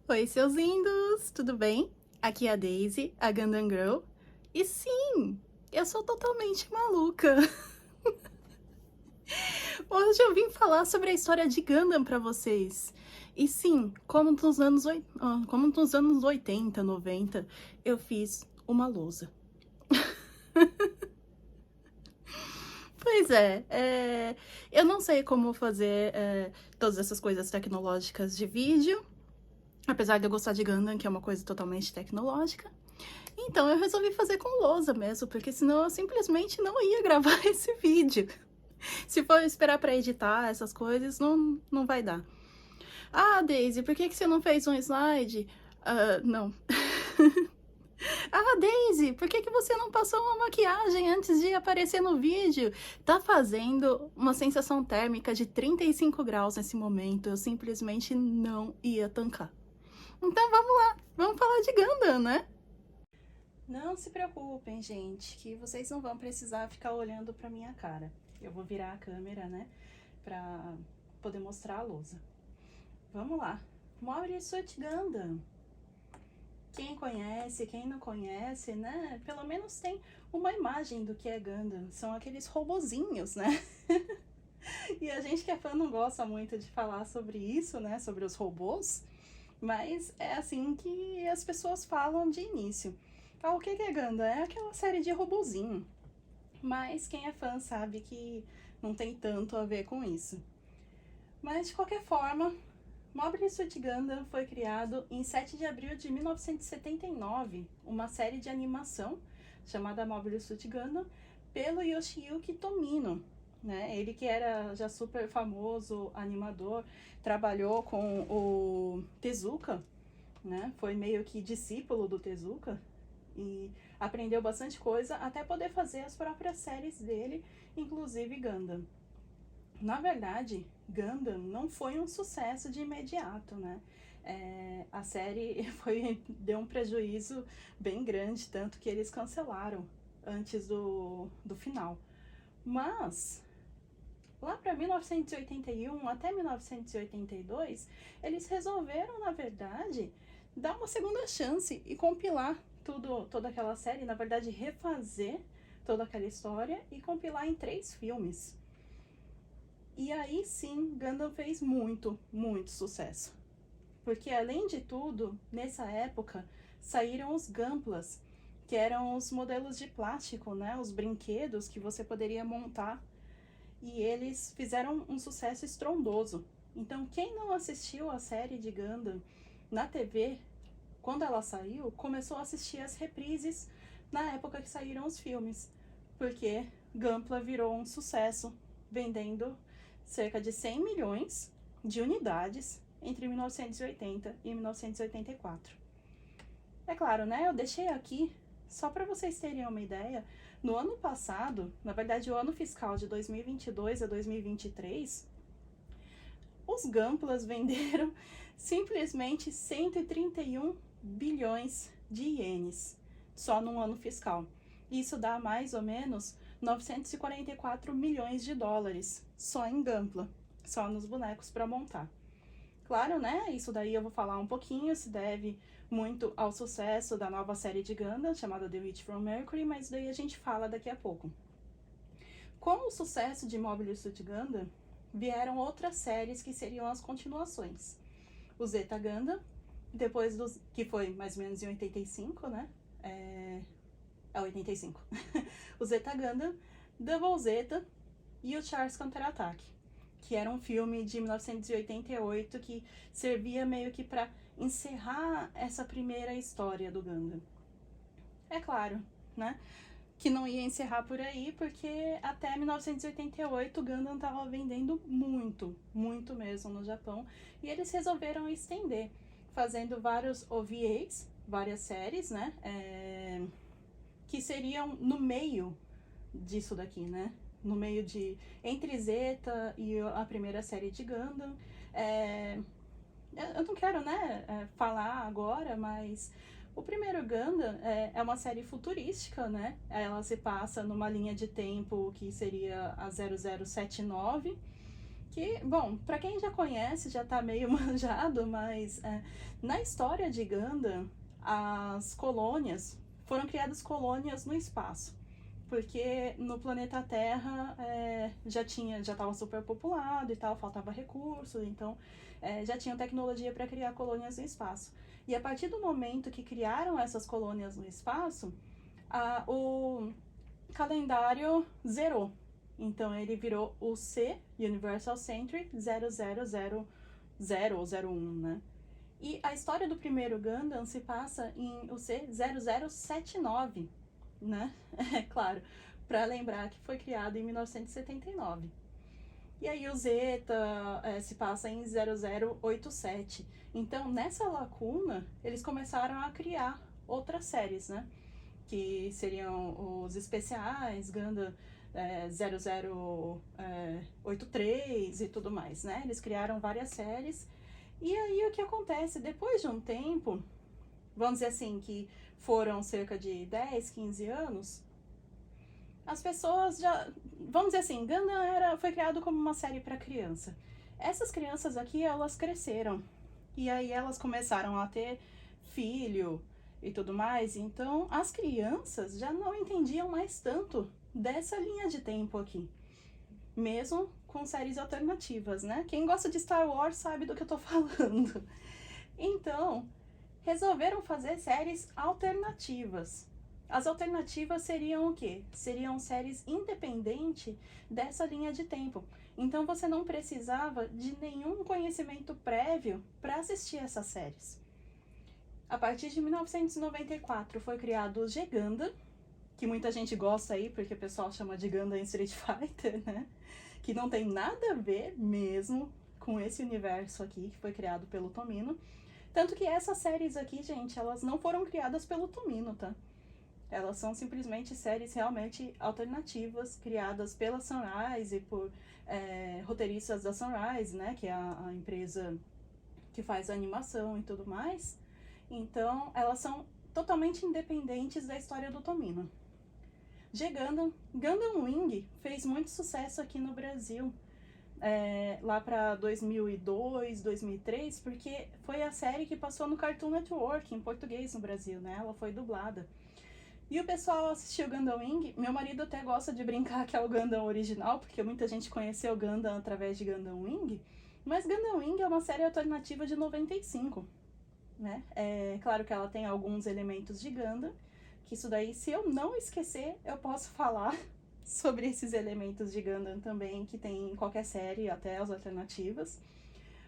Oi, seus lindos! Tudo bem? Aqui é a Daisy, a Gundam Girl. E sim, eu sou totalmente maluca. Hoje eu vim falar sobre a história de Gundam pra vocês. E sim, como nos anos 80, 90, eu fiz uma lousa. Pois eu não sei como fazer todas essas coisas tecnológicas de vídeo, apesar de eu gostar de Gundam, que é uma coisa totalmente tecnológica. Então eu resolvi fazer com lousa mesmo, porque senão eu simplesmente não ia gravar esse vídeo. Se for esperar pra editar essas coisas, não vai dar. Ah, Daisy, por que você não fez um slide? Não. Ah, Daisy, por que você não passou uma maquiagem antes de aparecer no vídeo? Tá fazendo uma sensação térmica de 35 graus nesse momento. Eu simplesmente não ia tancar. Então vamos lá, vamos falar de Gundam, né? Não se preocupem, gente, que vocês não vão precisar ficar olhando pra minha cara. Eu vou virar a câmera, né, pra poder mostrar a lousa. Vamos lá. Mobile Suit Gundam. Quem conhece, quem não conhece, né, pelo menos tem uma imagem do que é Gundam. São aqueles robozinhos, né? E a gente que é fã não gosta muito de falar sobre isso, né, sobre os robôs, mas é assim que as pessoas falam de início. O que é Gundam? É aquela série de robozinho. Mas quem é fã sabe que não tem tanto a ver com isso. Mas de qualquer forma, Mobile Suit Gundam foi criado em 7 de abril de 1979, uma série de animação chamada Mobile Suit Gundam, pelo Yoshiyuki Tomino. Né? Ele que era já super famoso animador, trabalhou com o Tezuka, né? Foi meio que discípulo do Tezuka e aprendeu bastante coisa até poder fazer as próprias séries dele, inclusive Gundam. Na verdade, Gundam não foi um sucesso de imediato, né? A série deu um prejuízo bem grande, tanto que eles cancelaram antes do final. Mas lá para 1981 até 1982, eles resolveram, na verdade, dar uma segunda chance e compilar toda aquela série, na verdade, refazer toda aquela história e compilar em 3 filmes. E aí sim, Gundam fez muito, muito sucesso. Porque além de tudo, nessa época, saíram os Gunplas, que eram os modelos de plástico, né? Os brinquedos que você poderia montar. E eles fizeram um sucesso estrondoso. Então, quem não assistiu a série de Gundam na TV, quando ela saiu, começou a assistir as reprises na época que saíram os filmes. Porque Gunpla virou um sucesso, vendendo cerca de 100 milhões de unidades entre 1980 e 1984. É claro, né? Eu deixei aqui só para vocês terem uma ideia. No ano passado, na verdade o ano fiscal de 2022 a 2023, os Gunplas venderam simplesmente 131 bilhões de ienes só no ano fiscal. Isso dá mais ou menos 944 milhões de dólares só em Gunpla, só nos bonecos para montar. Claro, né? Isso daí eu vou falar um pouquinho, se deve muito ao sucesso da nova série de Gundam, chamada The Witch from Mercury, mas daí a gente fala daqui a pouco. Com o sucesso de Mobile Suit Gundam, vieram outras séries que seriam as continuações. O Zeta Gundam, depois que foi mais ou menos em 85, né? 85. O Zeta Gundam, Double Zeta e o Charles Counter-Attack, que era um filme de 1988 que servia meio que para encerrar essa primeira história do Gundam. É claro, né, que não ia encerrar por aí, porque até 1988 o Gundam estava vendendo muito, muito mesmo no Japão, e eles resolveram estender, fazendo vários OVAs, várias séries, né, que seriam no meio disso daqui, né, no meio de entre Zeta e a primeira série de Gundam. Eu não quero, né, falar agora, mas o primeiro Gundam é uma série futurística, né? Ela se passa numa linha de tempo que seria a 0079, Que, bom, pra quem já conhece, já tá meio manjado, mas na história de Gundam, as colônias foram criadas colônias no espaço. Porque no planeta Terra já estava super populado e tal, faltava recursos, então já tinha tecnologia para criar colônias no espaço. E a partir do momento que criaram essas colônias no espaço, o calendário zerou. Então ele virou o C, Universal Century 0000 ou 01, né? E a história do primeiro Gundam se passa em o C 0079, né? É claro, para lembrar que foi criado em 1979. E aí o Zeta se passa em 0087. Então, nessa lacuna, eles começaram a criar outras séries, né? Que seriam os especiais, Gundam 0083 e tudo mais, né? Eles criaram várias séries. E aí o que acontece? Depois de um tempo, vamos dizer assim, que foram cerca de 10, 15 anos, as pessoas já... Vamos dizer assim, Gundam foi criado como uma série para criança. Essas crianças aqui, elas cresceram. E aí elas começaram a ter filho e tudo mais. Então, as crianças já não entendiam mais tanto dessa linha de tempo aqui. Mesmo com séries alternativas, né? Quem gosta de Star Wars sabe do que eu tô falando. Então, resolveram fazer séries alternativas. As alternativas seriam o quê? Seriam séries independentes dessa linha de tempo. Então você não precisava de nenhum conhecimento prévio para assistir essas séries. A partir de 1994 foi criado o G-Gundam, que muita gente gosta aí porque o pessoal chama de Gundam Street Fighter, né? Que não tem nada a ver mesmo com esse universo aqui que foi criado pelo Tomino. Tanto que essas séries aqui, gente, elas não foram criadas pelo Tomino, tá? Elas são simplesmente séries realmente alternativas, criadas pela Sunrise e por roteiristas da Sunrise, né? Que é a empresa que faz a animação e tudo mais. Então, elas são totalmente independentes da história do Tomino. G-Gundam, Gundam Wing fez muito sucesso aqui no Brasil. Lá para 2002, 2003, porque foi a série que passou no Cartoon Network, em português no Brasil, né? Ela foi dublada. E o pessoal assistiu Gundam Wing. Meu marido até gosta de brincar que é o Gundam original, porque muita gente conheceu Gundam através de Gundam Wing. Mas Gundam Wing é uma série alternativa de 95, né? É claro que ela tem alguns elementos de Gundam, que isso daí, se eu não esquecer, eu posso falar sobre esses elementos de Gundam também, que tem em qualquer série, até as alternativas.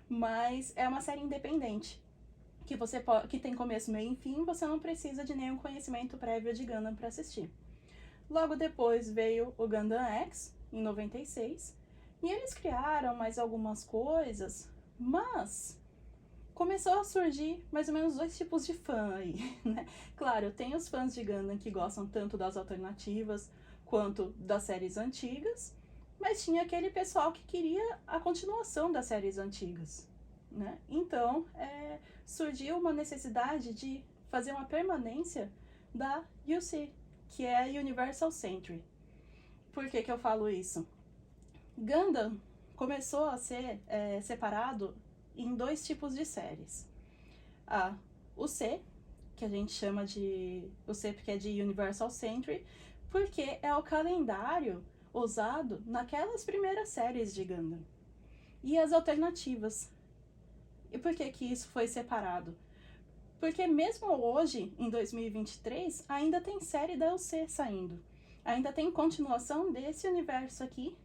Mas é uma série independente, que tem começo, meio e fim, você não precisa de nenhum conhecimento prévio de Gundam para assistir. Logo depois veio o Gundam X, em 96, e eles criaram mais algumas coisas, mas começou a surgir mais ou menos dois tipos de fã aí, né? Claro, tem os fãs de Gundam que gostam tanto das alternativas quanto das séries antigas, mas tinha aquele pessoal que queria a continuação das séries antigas, né? Então, surgiu uma necessidade de fazer uma permanência da UC, que é a Universal Century. Por que eu falo isso? Gundam começou a ser separado em dois tipos de séries. O C, que a gente chama de... O C porque é de Universal Century, porque é o calendário usado naquelas primeiras séries de Gundam. E as alternativas. E por que isso foi separado? Porque mesmo hoje, em 2023, ainda tem série da UC saindo. Ainda tem continuação desse universo aqui,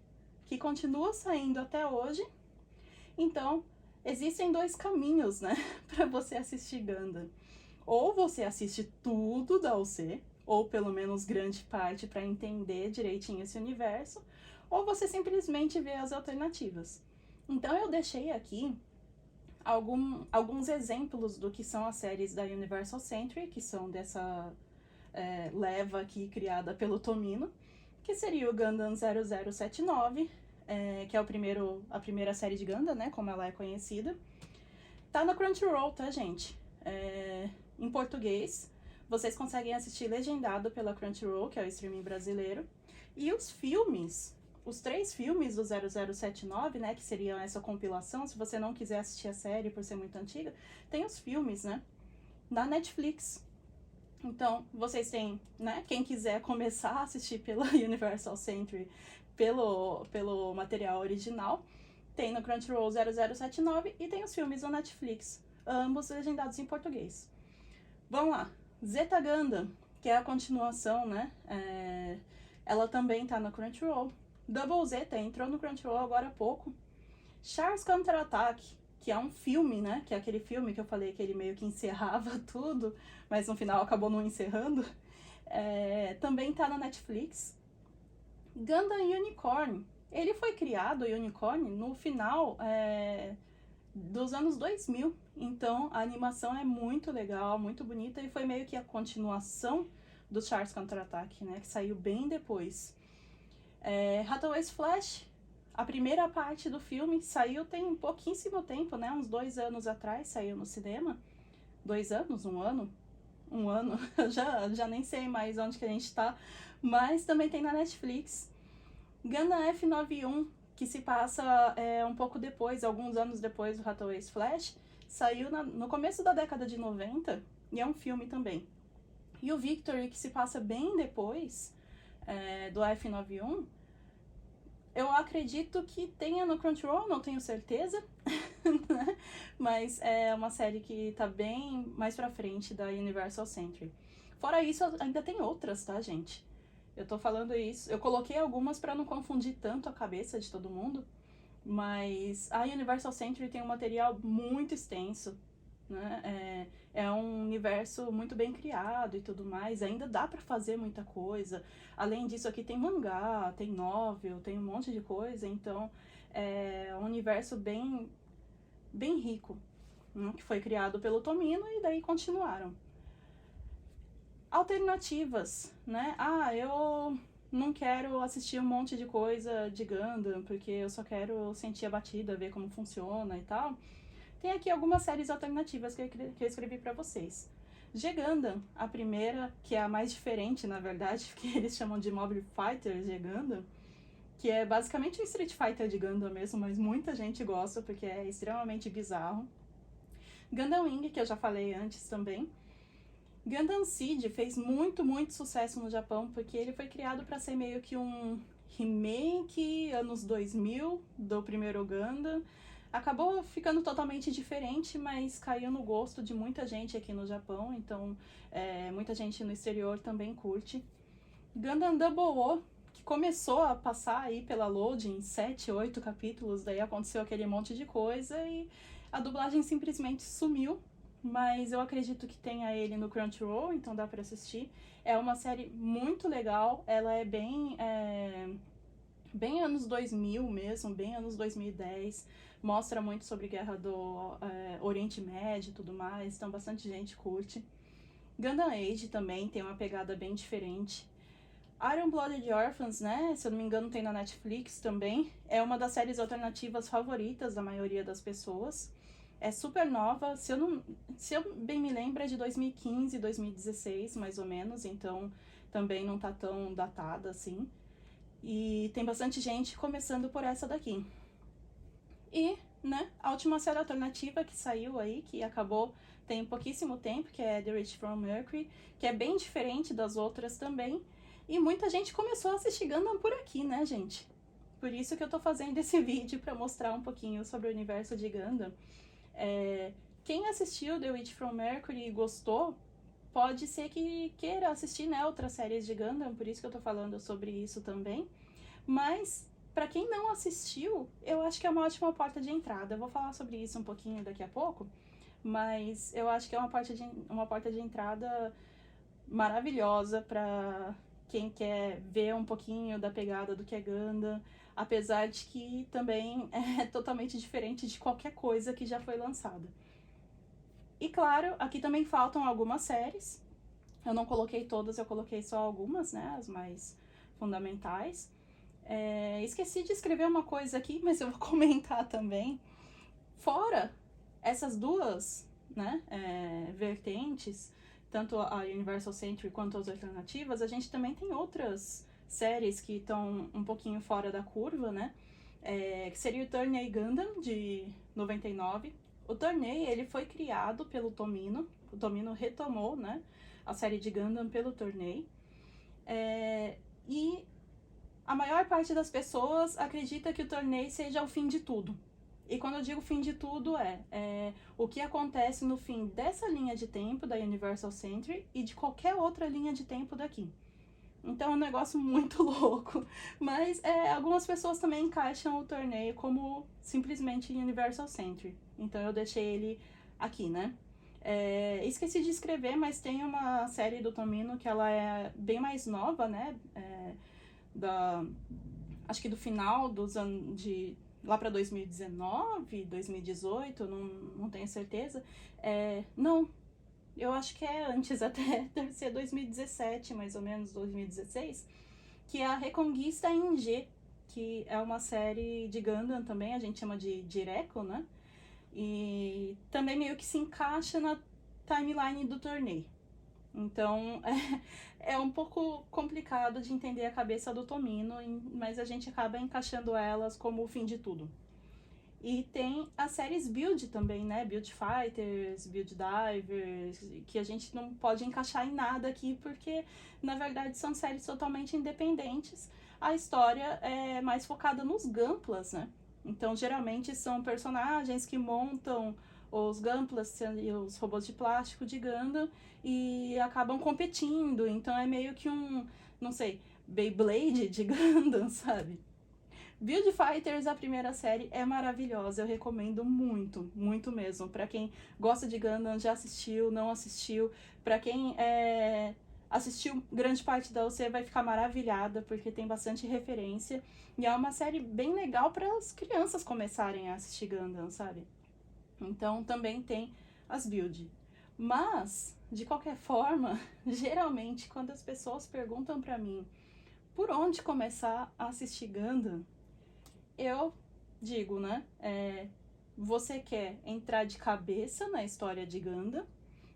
que continua saindo até hoje. Então, existem dois caminhos, né, para você assistir Gundam. Ou você assiste tudo da UC, ou pelo menos grande parte para entender direitinho esse universo, ou você simplesmente vê as alternativas. Então eu deixei aqui alguns exemplos do que são as séries da Universal Century, que são dessa leva aqui criada pelo Tomino, que seria o Gundam 0079, que é a primeira série de Gundam, né, como ela é conhecida. Tá na Crunchyroll, tá, gente? Em português. Vocês conseguem assistir legendado pela Crunchyroll, que é o streaming brasileiro. E os os 3 filmes do 0079, né, que seriam essa compilação, se você não quiser assistir a série por ser muito antiga, tem os filmes, né, na Netflix. Então, vocês têm, né, quem quiser começar a assistir pela Universal Century, pelo material original, tem no Crunchyroll 0079 e tem os filmes na Netflix, ambos legendados em português. Vamos lá, Zeta Gundam, que é a continuação, né, ela também tá no Crunchyroll. Double Zeta entrou no Crunchyroll agora há pouco. Charles Contra-Ataque, que é um filme, né, que é aquele filme que eu falei que ele meio que encerrava tudo, mas no final acabou não encerrando, também tá na Netflix. Gundam Unicorn, ele foi criado, o Unicorn, no final dos anos 2000, então a animação é muito legal, muito bonita, e foi meio que a continuação do Charles Contra-Ataque, né, que saiu bem depois. Hathaway's Flash, a primeira parte do filme saiu tem pouquíssimo tempo, né, uns 2 anos atrás, saiu no cinema. 2 anos? 1 ano? 1 ano, já nem sei mais onde que a gente tá, mas também tem na Netflix. Gundam F91, que se passa um pouco depois, alguns anos depois do Hathaway's Flash, saiu no começo da década de 90 e é um filme também. E o Victory, que se passa bem depois do F91, eu acredito que tenha no Crunchyroll, não tenho certeza, né? Mas é uma série que tá bem mais pra frente da Universal Century. Fora isso, ainda tem outras, tá, gente? Eu tô falando isso, eu coloquei algumas pra não confundir tanto a cabeça de todo mundo, mas a Universal Century tem um material muito extenso, né? É um universo muito bem criado e tudo mais, ainda dá pra fazer muita coisa. Além disso, aqui tem mangá, tem novel, tem um monte de coisa, então é um universo bem rico, né? Que foi criado pelo Tomino e daí continuaram. Alternativas, né? Eu não quero assistir um monte de coisa de Gundam, porque eu só quero sentir a batida, ver como funciona e tal. Tem aqui algumas séries alternativas que eu escrevi pra vocês. G-Gundam, a primeira, que é a mais diferente, na verdade, que eles chamam de Mobile Fighter G-Gundam, que é basicamente um Street Fighter de Gundam mesmo, mas muita gente gosta porque é extremamente bizarro. Gundam Wing, que eu já falei antes também. Gundam Seed fez muito sucesso no Japão, porque ele foi criado para ser meio que um remake anos 2000 do primeiro Gundam. Acabou ficando totalmente diferente, mas caiu no gosto de muita gente aqui no Japão, então muita gente no exterior também curte. Gundam Double O, que começou a passar aí pela Loading, 7, 8 capítulos, daí aconteceu aquele monte de coisa e a dublagem simplesmente sumiu, mas eu acredito que tenha ele no Crunchyroll, então dá pra assistir. É uma série muito legal, ela é bem anos 2000 mesmo, bem anos 2010, mostra muito sobre guerra do Oriente Médio e tudo mais, então bastante gente curte. Gundam Age também tem uma pegada bem diferente. Iron Blooded Orphans, né, se eu não me engano tem na Netflix também, é uma das séries alternativas favoritas da maioria das pessoas. É super nova, se eu bem me lembro é de 2015, 2016 mais ou menos, então também não tá tão datada assim. E tem bastante gente começando por essa daqui. E, né, a última série alternativa que saiu aí, que acabou tem pouquíssimo tempo, que é The Witch from Mercury, que é bem diferente das outras também. E muita gente começou a assistir Gundam por aqui, né, gente? Por isso que eu tô fazendo esse vídeo pra mostrar um pouquinho sobre o universo de Gundam. Quem assistiu The Witch from Mercury e gostou, pode ser que queira assistir, né, outras séries de Gundam, por isso que eu tô falando sobre isso também. Mas, pra quem não assistiu, eu acho que é uma ótima porta de entrada. Eu vou falar sobre isso um pouquinho daqui a pouco, mas eu acho que é uma porta de entrada maravilhosa pra quem quer ver um pouquinho da pegada do que é Gundam, apesar de que também é totalmente diferente de qualquer coisa que já foi lançada. E claro, aqui também faltam algumas séries. Eu não coloquei todas, eu coloquei só algumas, né, as mais fundamentais. Esqueci de escrever uma coisa aqui, mas eu vou comentar também. Fora essas duas, né, vertentes, tanto a Universal Century quanto as alternativas, a gente também tem outras séries que estão um pouquinho fora da curva, né? Que seria o Tournei Gundam, de 99. O Tournei, ele foi criado pelo Tomino. O Tomino retomou, né, a série de Gundam pelo Tournei. E a maior parte das pessoas acredita que o Tournei seja o fim de tudo. E quando eu digo fim de tudo, o que acontece no fim dessa linha de tempo da Universal Century e de qualquer outra linha de tempo daqui. Então é um negócio muito louco. Mas algumas pessoas também encaixam o torneio como simplesmente Universal Century. Então eu deixei ele aqui, né? Esqueci de escrever, mas tem uma série do Tomino que ela é bem mais nova, né? Acho que do final dos anos de lá para 2019, 2018, não tenho certeza. Não, eu acho que é antes até, deve ser 2017, mais ou menos, 2016, que é a Reconquista em G, que é uma série de Gundam também, a gente chama de Jireco, né? E também meio que se encaixa na timeline do torneio. Então, é um pouco complicado de entender a cabeça do Tomino, mas a gente acaba encaixando elas como o fim de tudo. E tem as séries Build também, né? Build Fighters, Build Divers, que a gente não pode encaixar em nada aqui, porque, na verdade, são séries totalmente independentes. A história é mais focada nos Gunplas, né? Então, geralmente, são personagens que montam os Gunplas e os robôs de plástico de Gundam e acabam competindo. Então, é meio que não sei, Beyblade de Gundam, sabe? Build Fighters, a primeira série, é maravilhosa, eu recomendo muito, muito mesmo. Pra quem gosta de Gundam, já assistiu, não assistiu, pra quem assistiu grande parte da você vai ficar maravilhada, porque tem bastante referência. E é uma série bem legal para as crianças começarem a assistir Gundam, sabe? Então também tem as Build. Mas, de qualquer forma, geralmente quando as pessoas perguntam pra mim por onde começar a assistir Gundam, eu digo, né? Você quer entrar de cabeça na história de Gundam,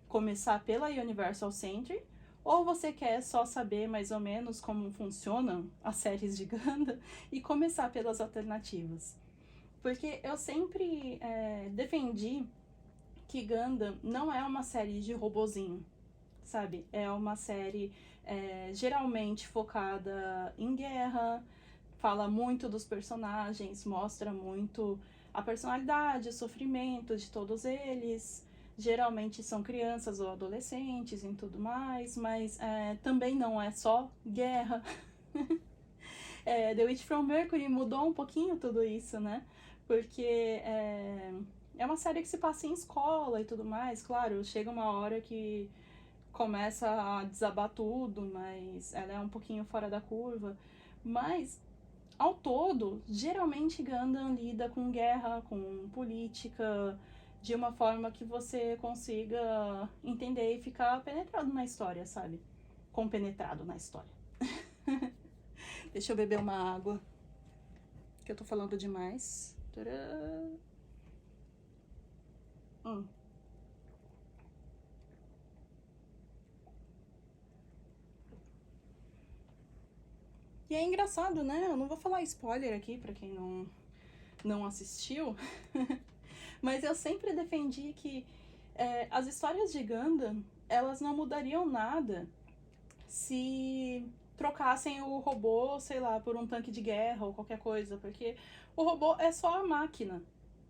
começar pela Universal Century, ou você quer só saber mais ou menos como funcionam as séries de Gundam e começar pelas alternativas? Porque eu sempre defendi que Gundam não é uma série de robozinho, sabe? É uma série geralmente focada em guerra, fala muito dos personagens, mostra muito a personalidade, o sofrimento de todos eles. Geralmente são crianças ou adolescentes e tudo mais, mas também não é só guerra. The Witch from Mercury mudou um pouquinho tudo isso, né? Porque é uma série que se passa em escola e tudo mais. Claro, chega uma hora que começa a desabar tudo, mas ela é um pouquinho fora da curva. Mas, ao todo, geralmente Gundam lida com guerra, com política, de uma forma que você consiga entender e ficar penetrado na história, sabe? Compenetrado na história. Deixa eu beber uma água, que eu tô falando demais. Tcharam! E é engraçado, né? Eu não vou falar spoiler aqui pra quem não assistiu, mas eu sempre defendi que as histórias de Gundam, elas não mudariam nada se trocassem o robô, sei lá, por um tanque de guerra ou qualquer coisa, porque o robô é só a máquina,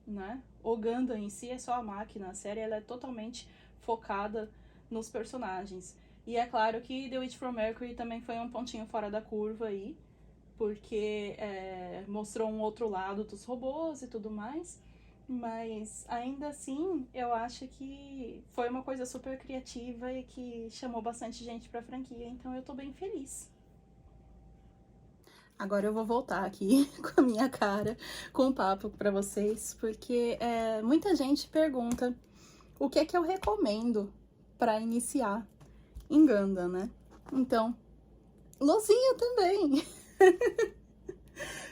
né? O Gundam em si é só a máquina, a série ela é totalmente focada nos personagens. E é claro que The Witch from Mercury também foi um pontinho fora da curva aí, porque mostrou um outro lado dos robôs e tudo mais, mas ainda assim eu acho que foi uma coisa super criativa e que chamou bastante gente pra franquia, então eu tô bem feliz. Agora eu vou voltar aqui com a minha cara, com o papo pra vocês, porque muita gente pergunta o que é que eu recomendo pra iniciar em Gundam, né? Então, luzinha também!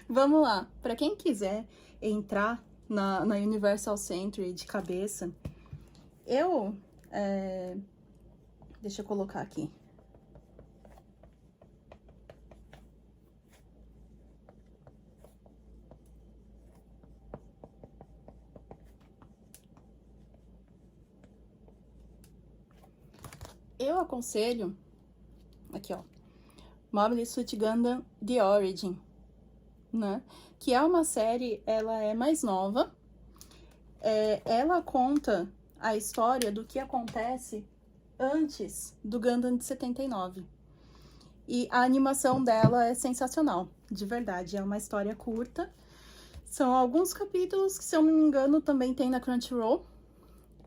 Vamos lá, pra quem quiser entrar na Universal Century de cabeça, deixa eu colocar aqui. Eu aconselho, aqui ó, Mobile Suit Gundam The Origin, né? Que é uma série, ela é mais nova, ela conta a história do que acontece antes do Gundam de 79. E a animação dela é sensacional, de verdade, é uma história curta. São alguns capítulos que, se eu não me engano, também tem na Crunchyroll,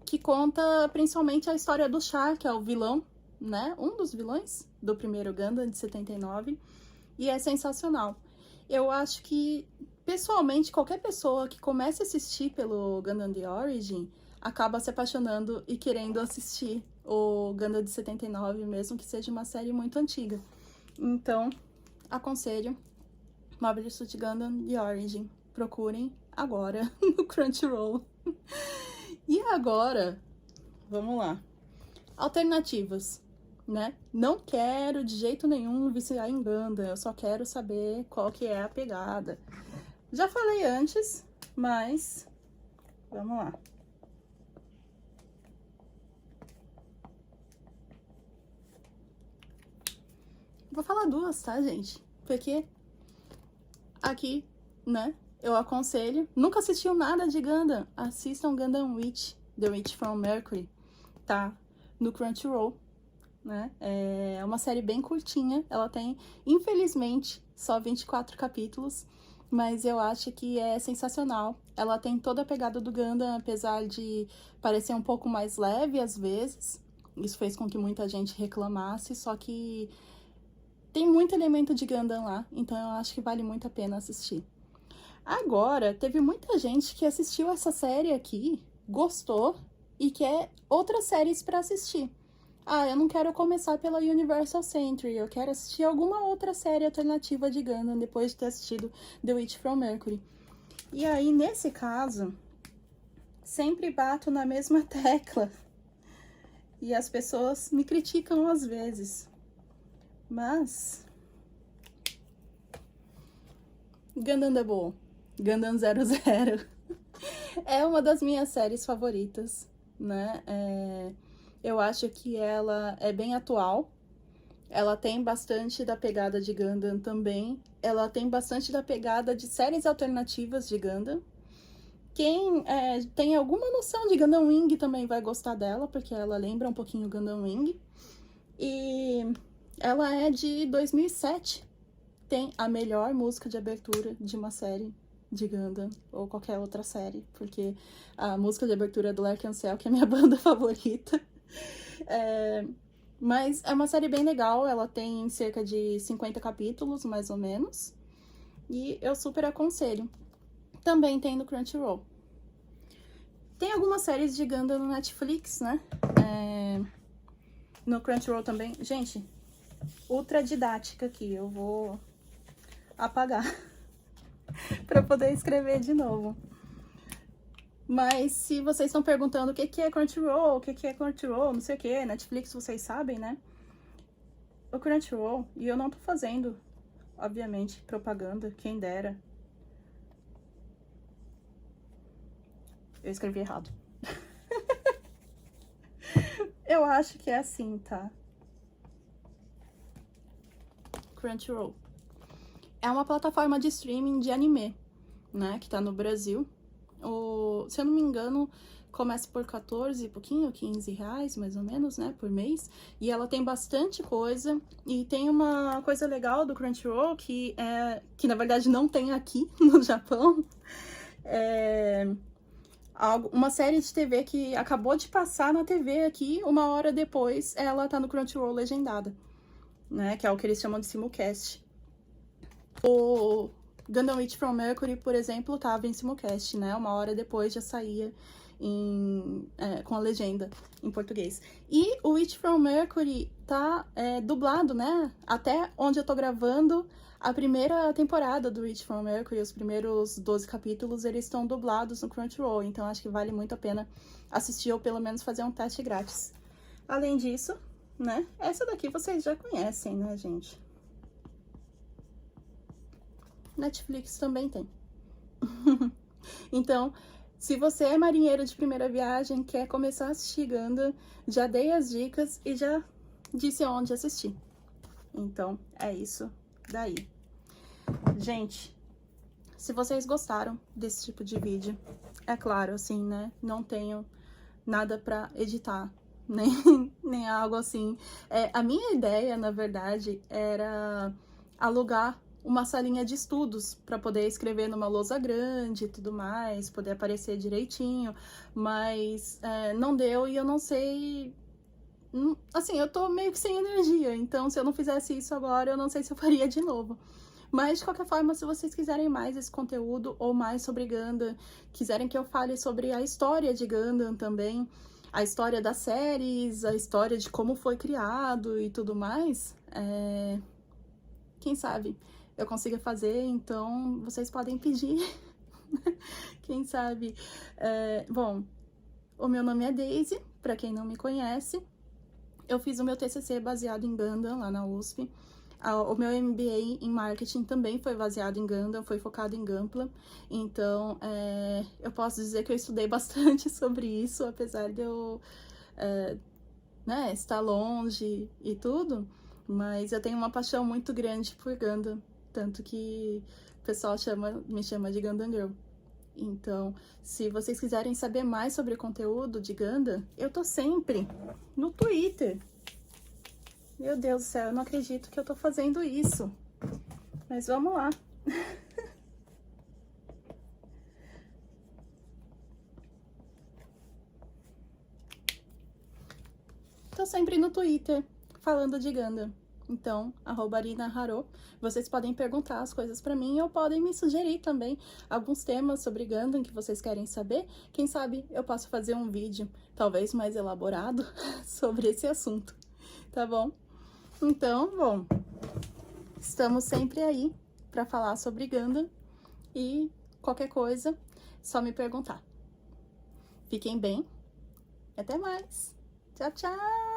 que conta principalmente a história do Char, que é o vilão, né? Um dos vilões do primeiro Gundam de 79, e é sensacional. Eu acho que, pessoalmente, qualquer pessoa que comece a assistir pelo Gundam The Origin acaba se apaixonando e querendo assistir o Gundam de 79, mesmo que seja uma série muito antiga. Então, aconselho Mobile Suit Gundam The Origin. Procurem agora no Crunchyroll. E agora, vamos lá. Alternativas, né? Não quero de jeito nenhum viciar em Gundam, eu só quero saber qual que é a pegada. Já falei antes, mas vamos lá. Vou falar duas, tá, gente? Porque aqui, né, eu aconselho. Nunca assistiu nada de Gundam? Assistam Gundam Witch, The Witch from Mercury, tá? No Crunchyroll, né? É uma série bem curtinha. Ela tem, infelizmente, só 24 capítulos, mas eu acho que é sensacional. Ela tem toda a pegada do Gundam, apesar de parecer um pouco mais leve às vezes. Isso fez com que muita gente reclamasse, só que tem muito elemento de Gundam lá, então eu acho que vale muito a pena assistir. Agora, teve muita gente que assistiu essa série aqui, gostou e quer outras séries para assistir. Ah, eu não quero começar pela Universal Century, eu quero assistir alguma outra série alternativa de Gundam depois de ter assistido The Witch from Mercury. E aí, nesse caso, sempre bato na mesma tecla. E as pessoas me criticam às vezes. Mas Gundam Double, Gundam 00 é uma das minhas séries favoritas, né? Eu acho que ela é bem atual. Ela tem bastante da pegada de Gundam também. Ela tem bastante da pegada de séries alternativas de Gundam. Quem tem alguma noção de Gundam Wing também vai gostar dela, porque ela lembra um pouquinho Gundam Wing. E ela é de 2007. Tem a melhor música de abertura de uma série de Gundam, ou qualquer outra série, porque a música de abertura é do Lark Ansel, que é a minha banda favorita. Mas é uma série bem legal, ela tem cerca de 50 capítulos, mais ou menos, e eu super aconselho. Também tem no Crunchyroll. Tem algumas séries de Gundam no Netflix, né? No Crunchyroll também. Gente, ultra didática aqui, eu vou apagar para poder escrever de novo. Mas se vocês estão perguntando o que é Crunchyroll, o que é Crunchyroll, não sei o que, Netflix, vocês sabem, né? O Crunchyroll, e eu não tô fazendo, obviamente, propaganda, quem dera. Eu escrevi errado. Eu acho que é assim, tá? Crunchyroll é uma plataforma de streaming de anime, né? Que tá no Brasil. Se eu não me engano, começa por 14 e pouquinho, 15 reais, mais ou menos, né? Por mês. E ela tem bastante coisa. E tem uma coisa legal do Crunchyroll que na verdade não tem aqui no Japão. Uma série de TV que acabou de passar na TV aqui, uma hora depois ela tá no Crunchyroll legendada, né? Que é o que eles chamam de simulcast. O Gundam Witch from Mercury, por exemplo, tava em simulcast, né? Uma hora depois já saía com a legenda em português. E o Witch from Mercury tá dublado, né? Até onde eu tô gravando, a primeira temporada do Witch from Mercury, os primeiros 12 capítulos, eles estão dublados no Crunchyroll. Então, acho que vale muito a pena assistir ou pelo menos fazer um teste grátis. Além disso, né? Essa daqui vocês já conhecem, né, gente? Netflix também tem. Então, se você é marinheiro de primeira viagem, quer começar a assistir Gundam, já dei as dicas e já disse onde assistir. Então, é isso daí. Gente, se vocês gostaram desse tipo de vídeo, é claro, assim, né? Não tenho nada pra editar, nem algo assim. A minha ideia, na verdade, era alugar uma salinha de estudos para poder escrever numa lousa grande e tudo mais, poder aparecer direitinho, mas não deu e eu não sei. Assim, eu tô meio que sem energia, então se eu não fizesse isso agora, eu não sei se eu faria de novo. Mas, de qualquer forma, se vocês quiserem mais esse conteúdo ou mais sobre Gundam, quiserem que eu fale sobre a história de Gundam também, a história das séries, a história de como foi criado e tudo mais, quem sabe eu consiga fazer, então vocês podem pedir. Quem sabe. Bom, o meu nome é Daisy, pra quem não me conhece. Eu fiz o meu TCC baseado em Gundam lá na USP. O meu MBA em Marketing também foi baseado em Gundam, foi focado em Gunpla. Então, eu posso dizer que eu estudei bastante sobre isso, apesar de eu estar longe e tudo. Mas eu tenho uma paixão muito grande por Gundam, tanto que o pessoal me chama de Gundam Girl. Então, se vocês quiserem saber mais sobre o conteúdo de Gundam, eu tô sempre no Twitter. Meu Deus do céu, eu não acredito que eu tô fazendo isso. Mas vamos lá. Tô sempre no Twitter, falando de Gundam. Então, @ArinaHaro. Vocês podem perguntar as coisas pra mim ou podem me sugerir também alguns temas sobre Gundam que vocês querem saber. Quem sabe eu posso fazer um vídeo, talvez mais elaborado, sobre esse assunto, tá bom? Então, bom, estamos sempre aí pra falar sobre Gundam e qualquer coisa, só me perguntar. Fiquem bem e até mais. Tchau, tchau!